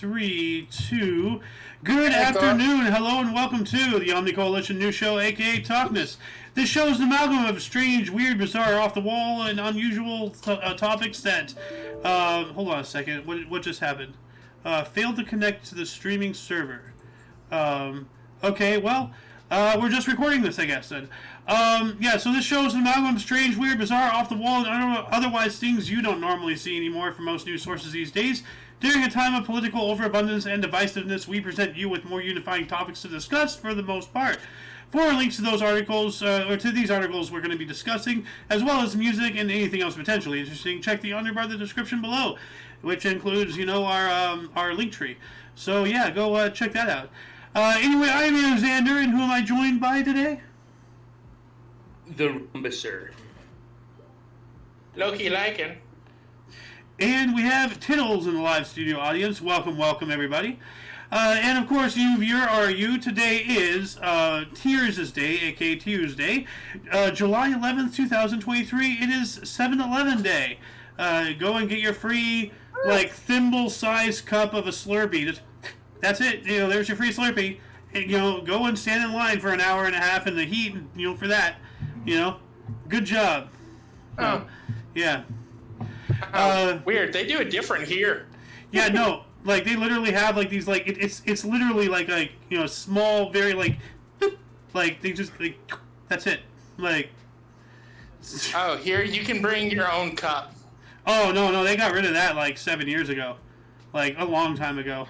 3, 2. Good afternoon, hello, and welcome to the Omni Coalition News Show, aka TOCNS. This show is an amalgam of strange, weird, bizarre, off-the-wall, and unusual topics that... hold on a second. What just happened? Failed to connect to the streaming server. Okay, well... we're just recording this, I guess, then. Yeah, so this show is an amalgam of strange, weird, bizarre, off-the-wall, and otherwise things you don't normally see anymore from most news sources these days. During a time of political overabundance and divisiveness, we present you with more unifying topics to discuss for the most part. For links to those articles, or to these articles we're going to be discussing, as well as music and anything else potentially interesting, check the underbar of the description below, which includes, our link tree. So, yeah, go check that out. Anyway, I am Alexander, and who am I joined by today? The Rumbusser. Loki Lycan. And we have Tittles in the live studio audience. Welcome, everybody. And of course, you viewer are you. Today is Tears' Day, aka Tuesday, July 11th, 2023. It is 7-Eleven Day. Go and get your free, thimble-sized cup of a Slurpee. That's it. There's your free Slurpee. And, go and stand in line for an hour and a half in the heat, for that. Good job. Oh. Yeah. Weird. They do it different here. Yeah, no. They literally have, these, it's literally, small, very, they just, that's it. Oh, here you can bring your own cup. Oh, no, they got rid of that, 7 years ago. A long time ago.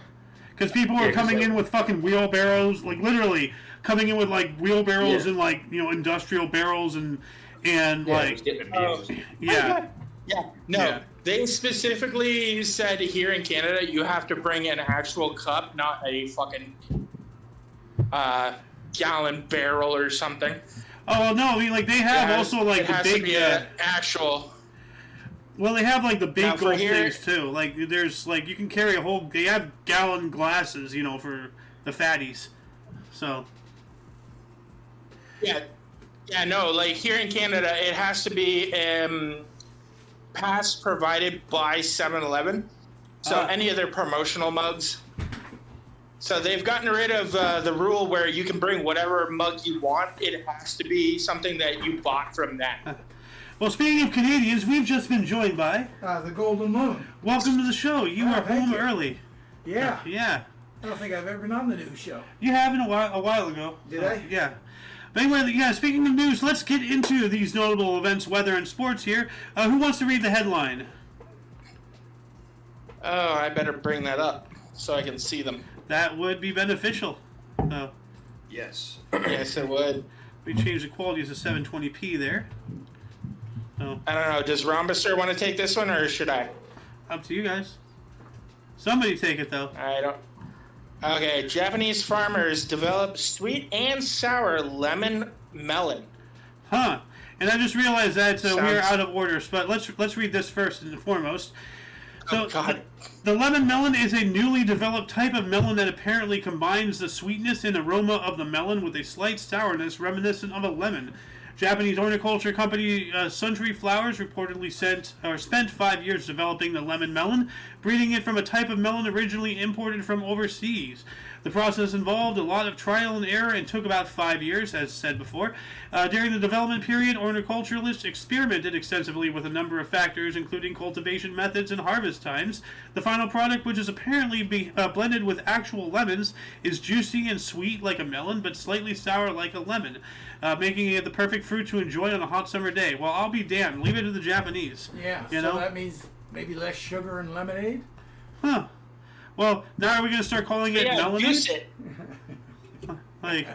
Because people were coming in with fucking wheelbarrows, literally coming in with, wheelbarrows and, industrial barrels and Yeah. No, they specifically said here in Canada you have to bring an actual cup, not a fucking gallon barrel or something. Oh, no, they have also, it the has big... to be an actual... Well, they have, the big gold here, things, too. There's, you can carry a whole... They have gallon glasses, for the fatties. So... Yeah, no, here in Canada, it has to be pass provided by 7-Eleven. So any of their promotional mugs. So they've gotten rid of the rule where you can bring whatever mug you want. It has to be something that you bought from them. Well, speaking of Canadians, we've just been joined by... the Golden Moon. Welcome to the show. You are home early. Yeah. Yeah. I don't think I've ever been on the news show. You have a while ago. Did I? Yeah. But anyway, speaking of news, let's get into these notable events, weather, and sports here. Who wants to read the headline? Oh, I better bring that up so I can see them. That would be beneficial. Yes. Yes, it would. We changed the quality to 720p there. I don't know. Does Rombusser want to take this one, or should I? Up to you guys. Somebody take it, though. I don't. Okay, Japanese farmers develop sweet and sour lemon melon. Huh. And I just realized that we're out of order, but let's read this first and foremost. So, God. The lemon melon is a newly developed type of melon that apparently combines the sweetness and aroma of the melon with a slight sourness reminiscent of a lemon. Japanese horticulture company Suntory Flowers reportedly spent 5 years developing the lemon melon, breeding it from a type of melon originally imported from overseas. The process involved a lot of trial and error and took about 5 years, as said before. During the development period, horticulturalists experimented extensively with a number of factors, including cultivation methods and harvest times. The final product, which is apparently blended with actual lemons, is juicy and sweet like a melon, but slightly sour like a lemon, making it the perfect fruit to enjoy on a hot summer day. Well, I'll be damned. Leave it to the Japanese. Yeah, so that means maybe less sugar in lemonade? Huh. Well, now are we going to start calling it melon? Juice it. We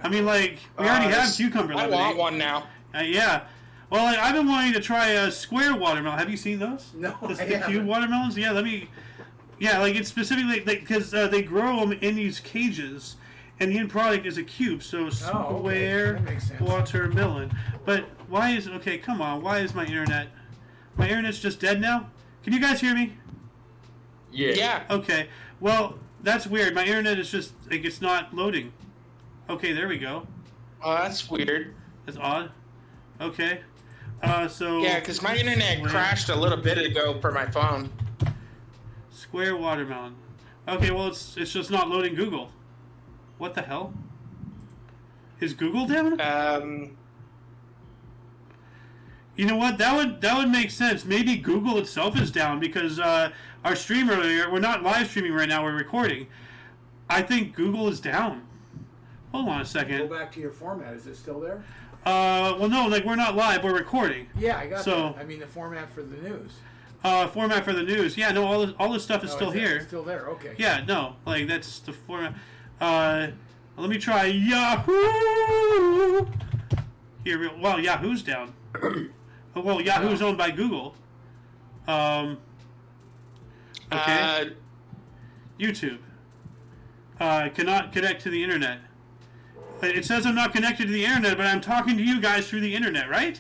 already have cucumber lemonade. I want one now. Yeah. Well, I've been wanting to try a square watermelon. Have you seen those? No, the cube watermelons? Yeah, it's specifically, because they grow them in these cages, and the end product is a cube, so square watermelon. But why is my internet's just dead now? Can you guys hear me? Yeah. Okay. Well, that's weird. My internet is just, it's not loading. Okay, there we go. Oh, that's weird. That's odd. Okay. So... Yeah, because my internet crashed a little bit ago for my phone. Square watermelon. Okay, well it's just not loading Google. What the hell? Is Google down? You know what? That would make sense. Maybe Google itself is down because our stream earlier, we're not live streaming right now, we're recording. I think Google is down. Hold on a second. Go back to your format. Is it still there? Well, no, like we're not live, we're recording. Yeah, I got that. I mean the format for the news. Format for the news. Yeah, no, all this stuff is still here. It's still there. Okay. Yeah, no, like that's the format. Let me try Yahoo. Here, well, Yahoo's down. Well, Yahoo's owned by Google. Okay. YouTube. Cannot connect to the internet. It says I'm not connected to the internet, but I'm talking to you guys through the internet, right?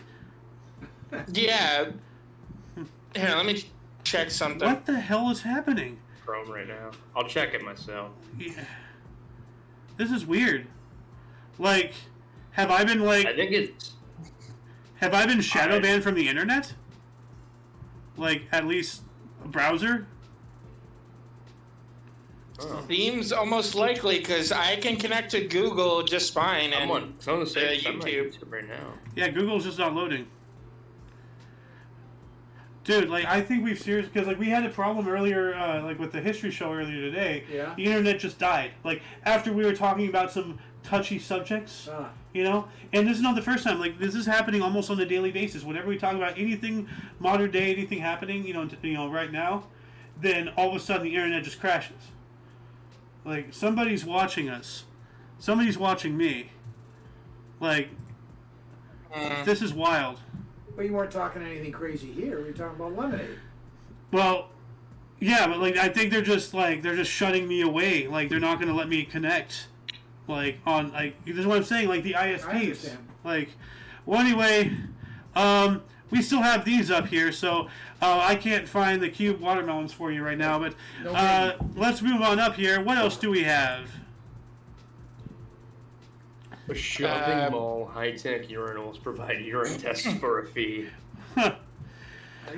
Yeah. Here, let me check something. What the hell is happening? Chrome right now. I'll check it myself. Yeah. This is weird. Like, have I been like? I think it's. Have I been shadow banned from the internet? Like, at least a browser? Oh. Seems almost likely because I can connect to Google just fine and Someone say YouTube right now. Yeah, Google's just not loading. Dude, like, I think we've seriously... Because, like, we had a problem earlier, like, with the history show earlier today. Yeah. The internet just died. Like, after we were talking about some touchy subjects, you know? And this is not the first time. Like, this is happening almost on a daily basis. Whenever we talk about anything modern day, anything happening, you know, right now, then all of a sudden the internet just crashes. Like, somebody's watching us. Somebody's watching me. Like, this is wild. But you weren't talking anything crazy here. We were talking about lemonade. Well, yeah, but like I think they're just shutting me away. Like they're not going to let me connect. Like on like this is what I'm saying. Like the ISPs. I understand. Like, well, anyway, we still have these up here, so I can't find the cube watermelons for you right now. But let's move on up here. What else do we have? A shopping mall, high-tech urinals provide urine tests for a fee. What?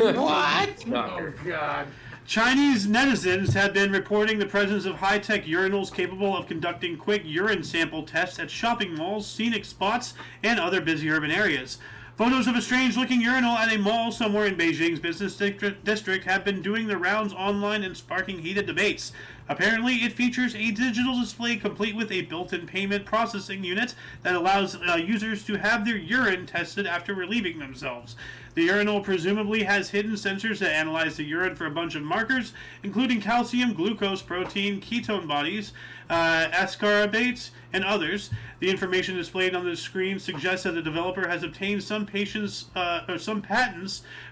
Oh, God. Chinese netizens have been reporting the presence of high-tech urinals capable of conducting quick urine sample tests at shopping malls, scenic spots, and other busy urban areas. Photos of a strange-looking urinal at a mall somewhere in Beijing's business district have been doing the rounds online and sparking heated debates. Apparently, it features a digital display complete with a built-in payment processing unit that allows users to have their urine tested after relieving themselves. The urinal presumably has hidden sensors that analyze the urine for a bunch of markers, including calcium, glucose, protein, ketone bodies, ascorbates, and others. The information displayed on the screen suggests that the developer has obtained some patents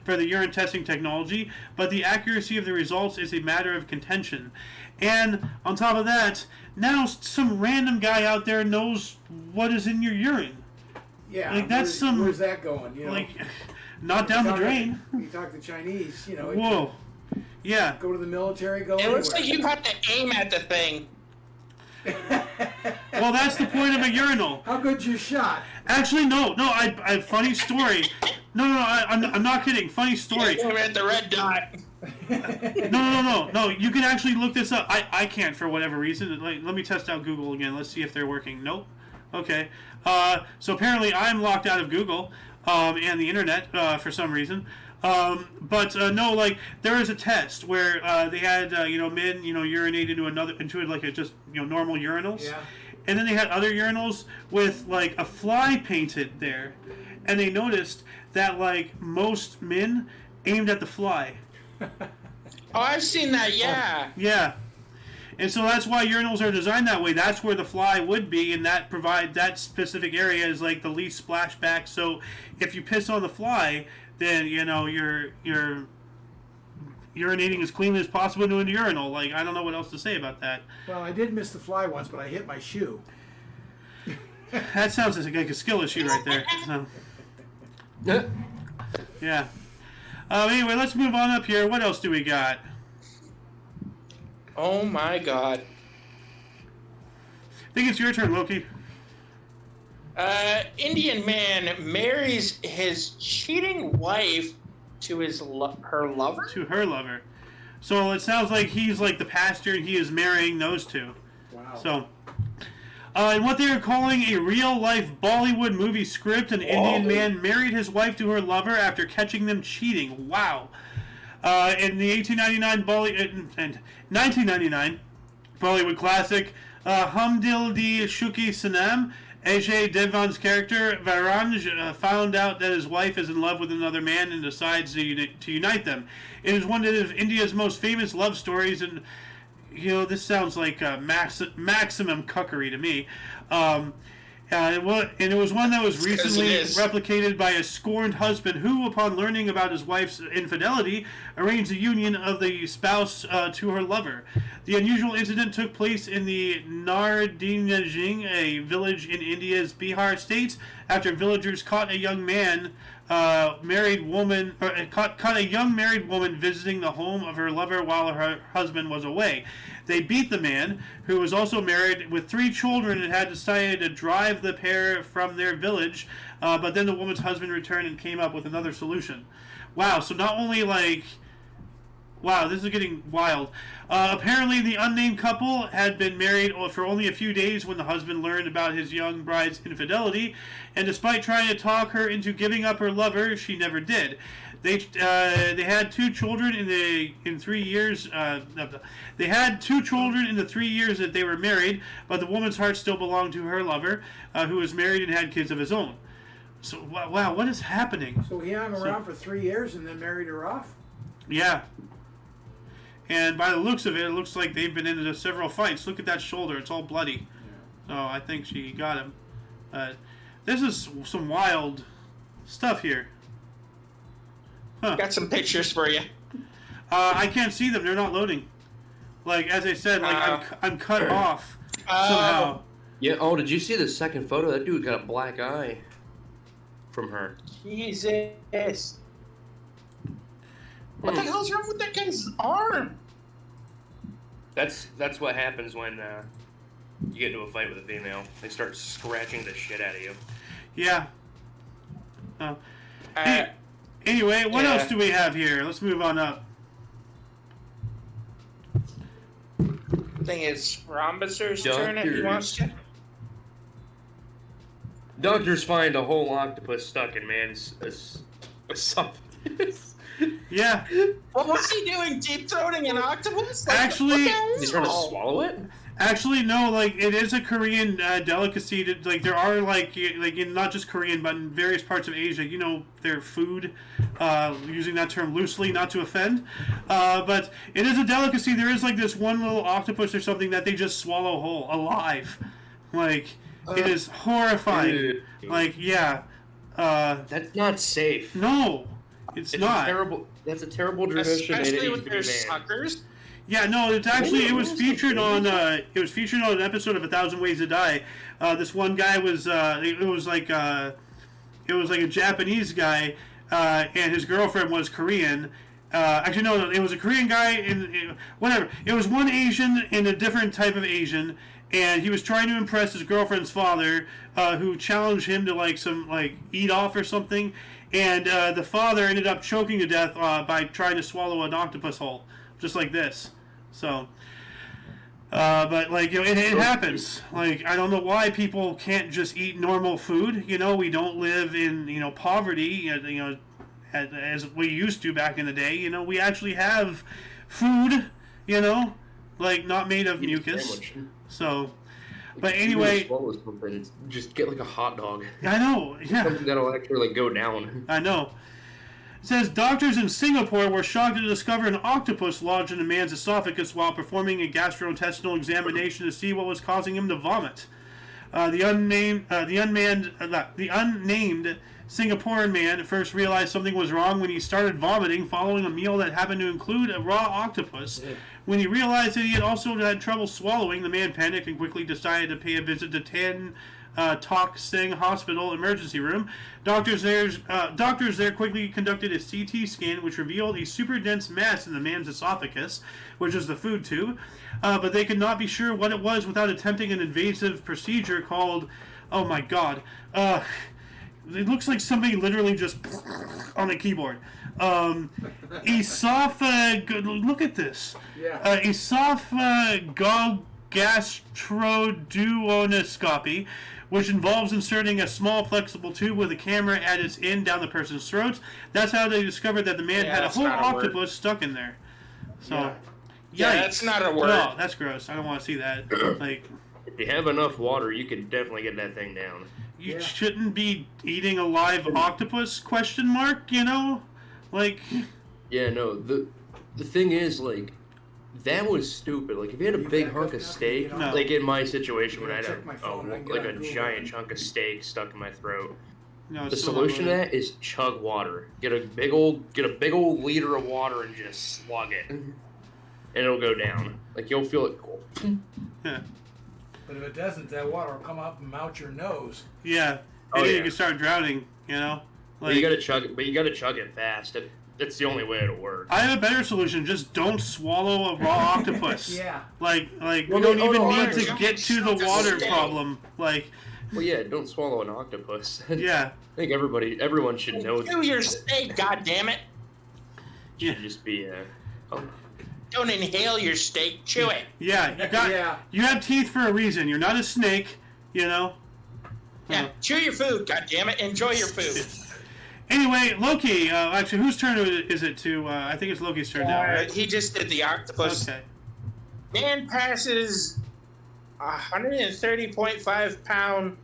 for the urine testing technology, but the accuracy of the results is a matter of contention. And on top of that, now some random guy out there knows what is in your urine. Yeah, like that's where's that going? You know, like not down the drain. You talk to Chinese, you know. Whoa, yeah. Go to the military. Go. It anywhere. looks like you have to aim at the thing. Well, that's the point of a urinal. How good's your shot? Actually, no. I funny story. No, I'm not kidding. Funny story. Aim at the red dot. No. You can actually look this up. I can't for whatever reason. Like, let me test out Google again. Let's see if they're working. Nope. Okay. So apparently I'm locked out of Google and the internet for some reason. But no, like there is a test where they had men urinate into like a just normal urinals. Yeah. And then they had other urinals with like a fly painted there, and they noticed that like most men aimed at the fly. Oh, I've seen that. Yeah. Yeah. And so that's why urinals are designed that way. That's where the fly would be, and that specific area is like the least splashback. So if you piss on the fly, then you're urinating as cleanly as possible into a urinal. Like, I don't know what else to say about that. Well, I did miss the fly once, but I hit my shoe. That sounds like a skill issue right there. So, yeah. Anyway, let's move on up here. What else do we got? Oh my God. I think it's your turn, Loki. Indian man marries his cheating wife to her lover? To her lover. So it sounds like he's like the pastor and he is marrying those two. Wow. So, in what they are calling a real-life Bollywood movie script, an Indian man married his wife to her lover after catching them cheating. Wow. In the 1999 Bollywood classic, Hum Dil Di Shuki Sanam, Ajay Devgan's character Varanj found out that his wife is in love with another man and decides to unite them. It is one of India's most famous love stories, and this sounds like maximum cuckery to me. It was one that was recently replicated by a scorned husband who, upon learning about his wife's infidelity, arranged the union of the spouse to her lover. The unusual incident took place in the Nardinajing, a village in India's Bihar state, after villagers caught a young married woman visiting the home of her lover while her husband was away. They beat the man, who was also married with 3 children, and had decided to drive the pair from their village, but then the woman's husband returned and came up with another solution. Wow, so not only wow, this is getting wild. Apparently, the unnamed couple had been married for only a few days when the husband learned about his young bride's infidelity, and despite trying to talk her into giving up her lover, she never did. They had 2 children in 3 years. They had 2 children in the 3 years that they were married, but the woman's heart still belonged to her lover, who was married and had kids of his own. So wow, what is happening? So he hung around for 3 years and then married her off? Yeah. And by the looks of it, it looks like they've been into several fights. Look at that shoulder; it's all bloody. Yeah. So I think she got him. This is some wild stuff here. Huh. Got some pictures for you. I can't see them; they're not loading. Like as I said, I'm cut off somehow. Yeah. Oh, did you see the second photo? That dude got a black eye from her. Jesus. What the hell's wrong with that guy's arm? That's what happens when you get into a fight with a female. They start scratching the shit out of you. Yeah. Anyway, what else do we have here? Let's move on up. I think it's Rhombus's turn if he wants to. Doctors find a whole octopus stuck in man's esophagus. Yeah. What was he doing? Deep throating an octopus? Actually, he's trying to swallow it. Actually, no. Like it is a Korean delicacy. Like there are like in not just Korean, but in various parts of Asia. Their food, using that term loosely, not to offend. But it is a delicacy. There is like this one little octopus or something that they just swallow whole, alive. Like it is horrifying. Dude. Like yeah. That's not safe. No. It's not. That's a terrible tradition. Especially with their suckers. Yeah, no. It's actually it was featured on an episode of 1,000 Ways to Die. This one guy was it was like a Japanese guy, and his girlfriend was Korean. Actually, no, it was a Korean guy whatever. It was one Asian and a different type of Asian, and he was trying to impress his girlfriend's father, who challenged him to eat off or something. And the father ended up choking to death by trying to swallow an octopus whole, just like this. So, but it happens. Like I don't know why people can't just eat normal food. We don't live in poverty. As we used to back in the day. We actually have food. Like not made of mucus. So. But anyway, swallow something, just get like a hot dog. I know, yeah. Something that'll actually go down. I know. It says doctors in Singapore were shocked to discover an octopus lodged in a man's esophagus while performing a gastrointestinal examination to see what was causing him to vomit. The unnamed Singaporean man first realized something was wrong when he started vomiting following a meal that happened to include a raw octopus. Yeah. When he realized that he had also had trouble swallowing, the man panicked and quickly decided to pay a visit to TOCNS Hospital emergency room. Doctors there quickly conducted a CT scan, which revealed a super dense mass in the man's esophagus, which is the food tube. But they could not be sure what it was without attempting an invasive procedure called, oh my god, it looks like somebody literally just on the keyboard. Look at this. Yeah. Esophagogastroduodenoscopy, which involves inserting a small flexible tube with a camera at its end down the person's throat. That's how they discovered that the man had a that's whole not a word. octopus stuck in there. So, Yeah, yikes. that's not a word. No, that's gross. I don't want to see that. Like, If you have enough water, you can definitely get that thing down. you Yeah. shouldn't be eating a live octopus? Question mark. You know, like. Yeah, no. The thing is, like, that was stupid. Like, if you had a You big back hunk up of now? steak, No. like in my situation when I had Check my phone. I can get like on a Google giant and- chunk of steak stuck in my throat, No, the it's still solution to not that is chug water. Get a big old liter of water and just slug it, and it'll go down. Like, you'll feel it cool. Yeah. But if it doesn't, that water will come up and mount your nose. Yeah. Oh, And then yeah. you can start drowning. You know. But you gotta chug it. But you gotta chug it fast. That's the only way it'll work. I have a better solution. Just don't swallow a raw octopus. Yeah. Like we Well, don't no, even no, need no, to no, get to the no, water no. problem. Like, Well, yeah, don't swallow an octopus. yeah, I think everyone should know. Do your steak, goddammit. yeah, Should just be Don't inhale your steak, chew it. yeah. Yeah. You have teeth for a reason. You're not a snake. You know. Yeah, chew your food, goddammit. Enjoy your food. Anyway, Loki. Actually, whose turn is it to? I think it's Loki's turn now, right? He just did the octopus. Okay. Man passes 130.5 pound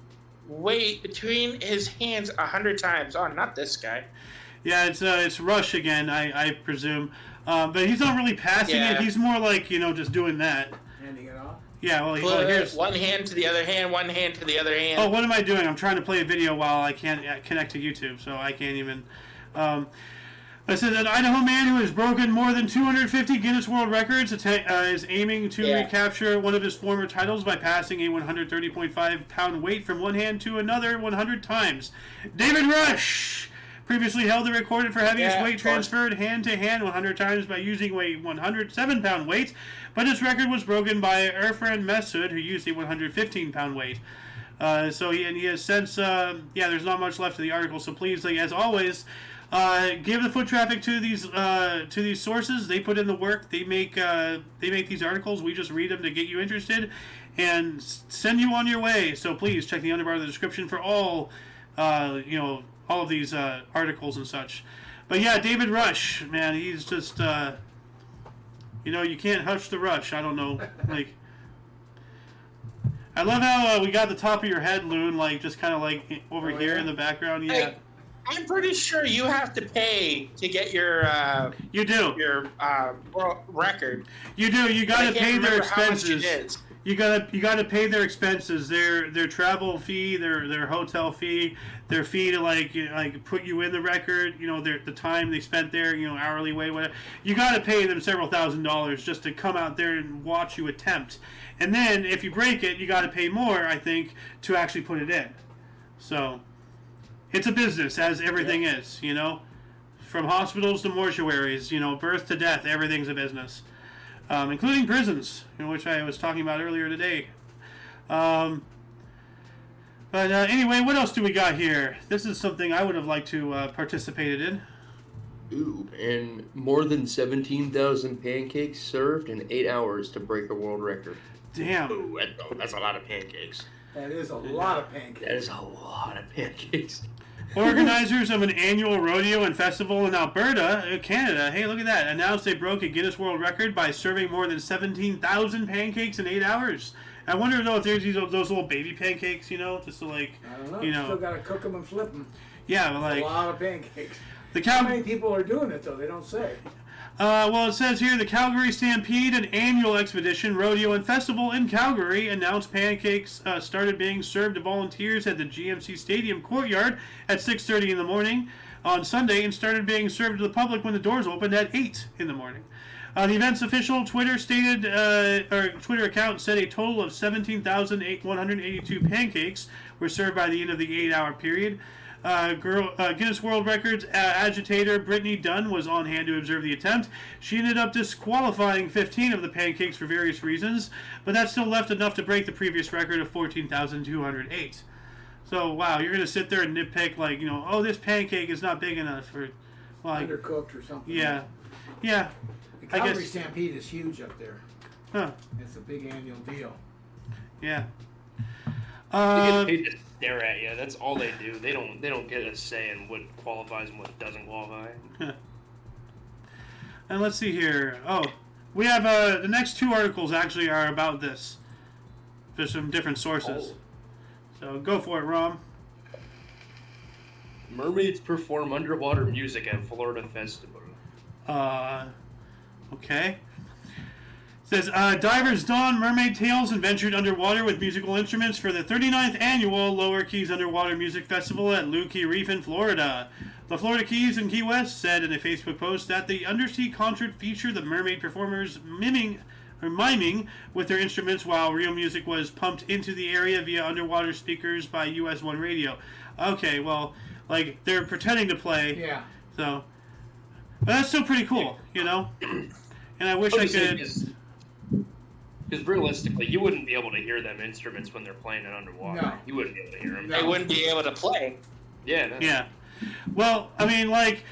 weight between his hands 100 times. Oh, not this guy. Yeah, it's Rush again. I presume. But he's not really passing it. Yeah. He's more like just doing that. Handing it off. Yeah. Well, Put here's. one hand to the other hand, one hand to the other hand. Oh, what am I doing? I'm trying to play a video while I can't connect to YouTube, so I can't even. I said an Idaho man who has broken more than 250 Guinness World Records is aiming to recapture one of his former titles by passing a 130.5 pound weight from one hand to another 100 times. David Rush previously held the record for heaviest weight transferred hand to hand 100 times by using a 107 pound weight, but his record was broken by Irfan Mesud, who used a 115 pound weight. So he has since, there's not much left of the article. So please, as always, give the foot traffic to these sources. They put in the work. They make these articles. We just read them to get you interested and send you on your way. So please check the underbar of the description for all of these articles and such. But yeah, David Rush, man, he's just you can't hush the rush. I don't know, like. I love how we got the top of your head, Loon, just kind of over here in the background. Yeah, Hey, I'm pretty sure you have to pay to get your you do. your world record. You do. You I got to can't pay their remember how much it expenses. is. You gotta pay their expenses, their travel fee, their hotel fee, their fee to put you in the record. The time they spent there. Hourly wage, whatever. You gotta pay them several $1,000s just to come out there and watch you attempt. And then if you break it, you gotta pay more, I think, to actually put it in. So it's a business, as everything is. From hospitals to mortuaries, birth to death, everything's a business. Including prisons, which I was talking about earlier today. But anyway, what else do we got here? This is something I would have liked to participated in. Ooh, and more than 17,000 pancakes served in 8 hours to break a world record. Damn. Ooh, that's a lot of pancakes. That is a lot of pancakes. That is a lot of pancakes. Organizers of an annual rodeo and festival in Alberta, Canada, hey, look at that, announced they broke a Guinness World Record by serving more than 17,000 pancakes in 8 hours. I wonder, though, if there's those little baby pancakes, just to, I don't know. Still got to cook them and flip them. Yeah, but, A lot of pancakes. The How many people are doing it, though? They don't say. Well, it says here, the Calgary Stampede, an annual expedition, rodeo, and festival in Calgary, announced pancakes started being served to volunteers at the GMC Stadium courtyard at 6:30 in the morning on Sunday and started being served to the public when the doors opened at 8 in the morning. The event's official Twitter account said a total of 17,182 pancakes were served by the end of the 8-hour period. Guinness World Records agitator Brittany Dunn was on hand to observe the attempt. She ended up disqualifying 15 of the pancakes for various reasons, but that still left enough to break the previous record of 14,208. So wow, you're gonna sit there and nitpick like, oh, this pancake is not big enough, or like Undercooked or something. yeah. The I Calgary guess. Stampede is huge up there. Huh. It's a big annual deal. Yeah. They get paid to stare at you. That's all they do. They don't get a say in what qualifies and what doesn't qualify. And let's see here. Oh, we have the next 2 articles actually are about this. There's some different sources. So go for it, Rom. Mermaids perform underwater music at Florida Festival. Okay. It says, divers donned mermaid tails and ventured underwater with musical instruments for the 39th annual Lower Keys Underwater Music Festival at Looe Key Reef in Florida. The Florida Keys and Key West said in a Facebook post that the undersea concert featured the mermaid performers miming with their instruments while real music was pumped into the area via underwater speakers by US 1 radio. Okay, well, like, they're pretending to play. Yeah. So, but that's still pretty cool, And I wish I could... Because realistically, you wouldn't be able to hear them instruments when they're playing it underwater. No. You wouldn't be able to hear them. They wouldn't be able to play. Yeah. No. Yeah. Well, I mean, like,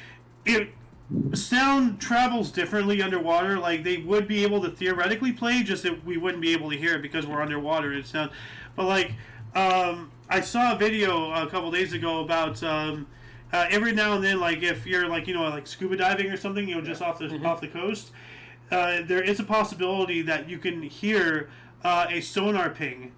sound travels differently underwater. Like, they would be able to theoretically play, just that we wouldn't be able to hear it because we're underwater. It sounds, but like, I saw a video a couple days ago about every now and then, like, if you're like like scuba diving or something, just off the coast, there is a possibility that you can hear a sonar ping,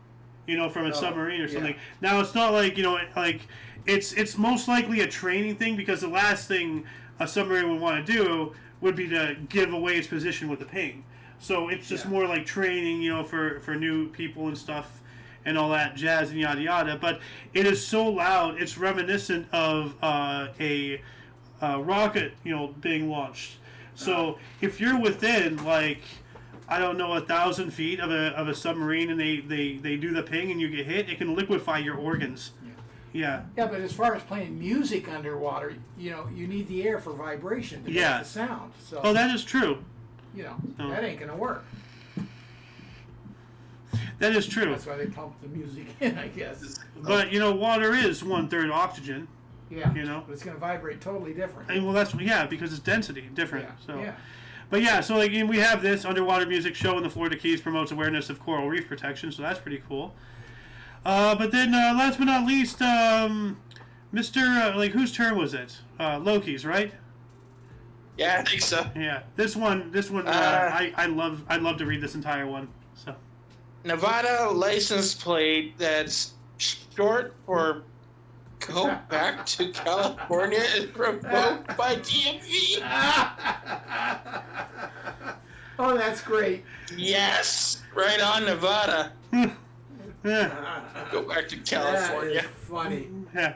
from a submarine or something. Yeah. Now it's not like like. It's most likely a training thing because the last thing a submarine would want to do would be to give away its position with the ping. So it's just more like training, for new people and stuff and all that jazz and yada yada. But it is so loud, it's reminiscent of a rocket, being launched. So if you're within like, I don't know, 1,000 feet of a submarine and they do the ping and you get hit, it can liquefy your organs. Yeah. Yeah, but as far as playing music underwater, you need the air for vibration to make the sound. So, oh, that is true. That ain't gonna work. That is true. That's why they pump the music in, I guess. But water is 1/3 oxygen. Yeah. But it's gonna vibrate totally different. And well, that's because it's density different. Yeah. So. Yeah. But yeah, so like we have this underwater music show in the Florida Keys promotes awareness of coral reef protection, so that's pretty cool. But then, last but not least, Mr. Whose turn was it? Loki's, right? Yeah, I think so. Yeah, this one. I love to read this entire one. So, Nevada license plate that's short for "Go back to California" is revoked by DMV. Oh, that's great. Yes, right on, Nevada. yeah. Go back to California. That is funny. Yeah.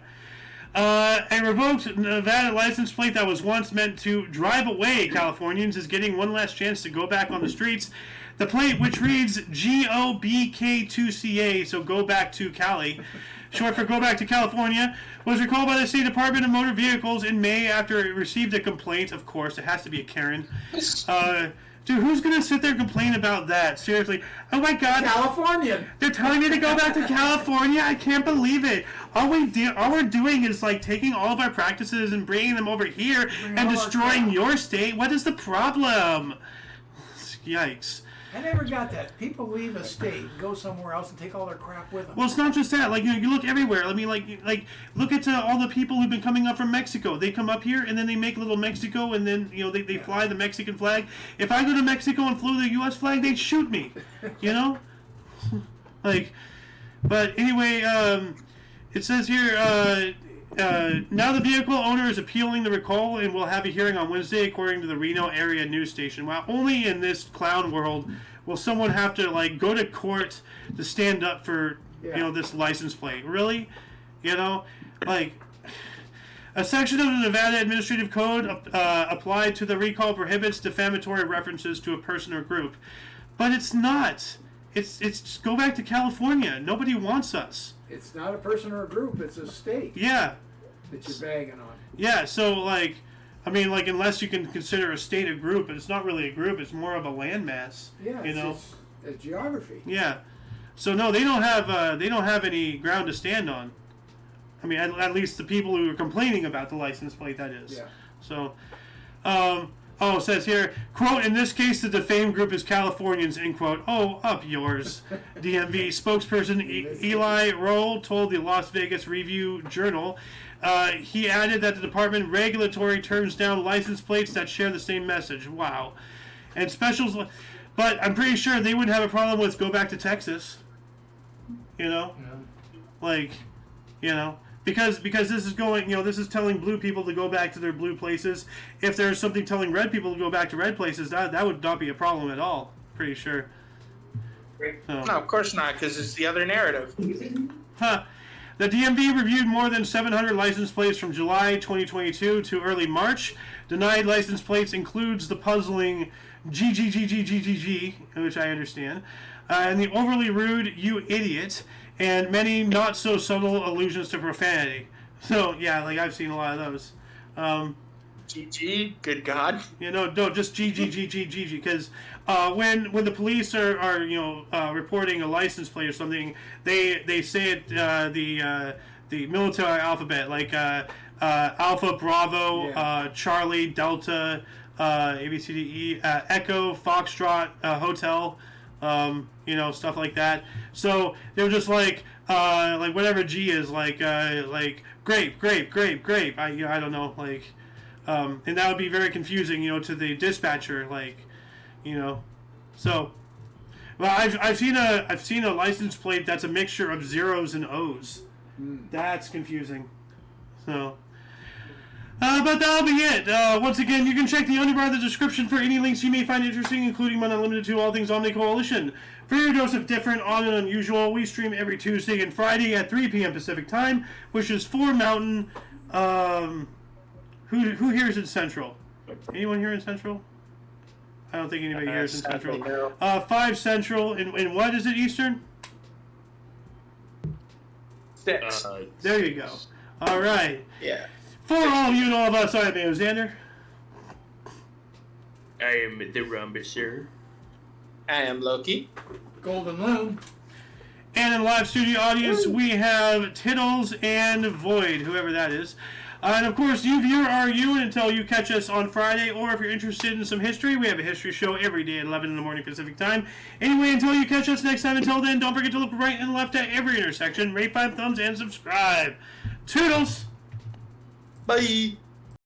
A revoked Nevada license plate that was once meant to drive away Californians is getting one last chance to go back on the streets. The plate, which reads GOBK2CA, so go back to Cali, short for go back to California, was recalled by the State Department of Motor Vehicles in May after it received a complaint. Of course, it has to be a Karen. Dude, who's going to sit there and complain about that? Seriously. Oh my God. Californian. They're telling me to go back to California? I can't believe it. All we're doing is like taking all of our practices and bringing them over here and destroying your state. What is the problem? Yikes. I never got that. People leave a state, go somewhere else, and take all their crap with them. Well, it's not just that. Like, you look everywhere. I mean, like look at all the people who've been coming up from Mexico. They come up here, and then they make little Mexico, and then, they fly the Mexican flag. If I go to Mexico and flew the U.S. flag, they'd shoot me, But anyway, it says here, now the vehicle owner is appealing the recall and will have a hearing on Wednesday, according to the Reno area news station. Well, only in this clown world will someone have to go to court to stand up for this license plate. Really, a section of the Nevada Administrative Code applied to the recall prohibits defamatory references to a person or group, but it's not. It's go back to California. Nobody wants us. It's not a person or a group. It's a state. Yeah. That you're bagging on. Yeah, so, unless you can consider a state a group, but it's not really a group, it's more of a landmass. Yeah, it's geography. Yeah. So, no, they don't have any ground to stand on. I mean, at least the people who are complaining about the license plate, that is. Yeah. So, it says here, quote, in this case, the defamed group is Californians, end quote. Oh, up yours. DMV spokesperson Eli Roll told the Las Vegas Review-Journal. He added that the department regulatory turns down license plates that share the same message. Wow. And specials, but I'm pretty sure they wouldn't have a problem with go back to Texas. You know? Yeah. Like, you know, because this is going, you know, this is telling blue people to go back to their blue places. If there's something telling red people to go back to red places, that would not be a problem at all. Pretty sure. So. No, of course not, because it's the other narrative. Huh. The DMV reviewed more than 700 license plates from July 2022 to early March. Denied license plates includes the puzzling GGGGGGG, which I understand, and the overly rude "you idiot," and many not so subtle allusions to profanity. So yeah, like I've seen a lot of those. GG, good God. You know, no, just GGGGGG, because when the police are reporting a license plate or something, they say it the military alphabet, like Alpha, Bravo, Yeah. Charlie, Delta, A B C D E, Echo, Foxtrot, Hotel, stuff like that. So they're just like whatever G is, like grape. I don't know, like. And that would be very confusing, to the dispatcher, So, well, I've seen a license plate that's a mixture of zeros and O's. That's confusing. So, but that'll be it. Once again, you can check the underbar of the description for any links you may find interesting, including but not limited to all things Omni Coalition. For your dose of different, odd, and unusual, we stream every Tuesday and Friday at 3 p.m. Pacific Time, which is 4 Mountain. Who here is in Central? Anyone here in Central? I don't think anybody here is in Central. No. 5 Central. In what is it, Eastern? 6. There you go. All right. Yeah. For all of you and all of us, I'm Xander. I am the Rhombus, sir. I am Loki. Golden Loon. And in live studio audience, we have Tittles and Void, whoever that is. And of course, you viewer are you, and until you catch us on Friday, or if you're interested in some history, we have a history show every day at 11 in the morning Pacific Time. Anyway, until you catch us next time, until then, don't forget to look right and left at every intersection, rate 5 thumbs, and subscribe. Toodles! Bye.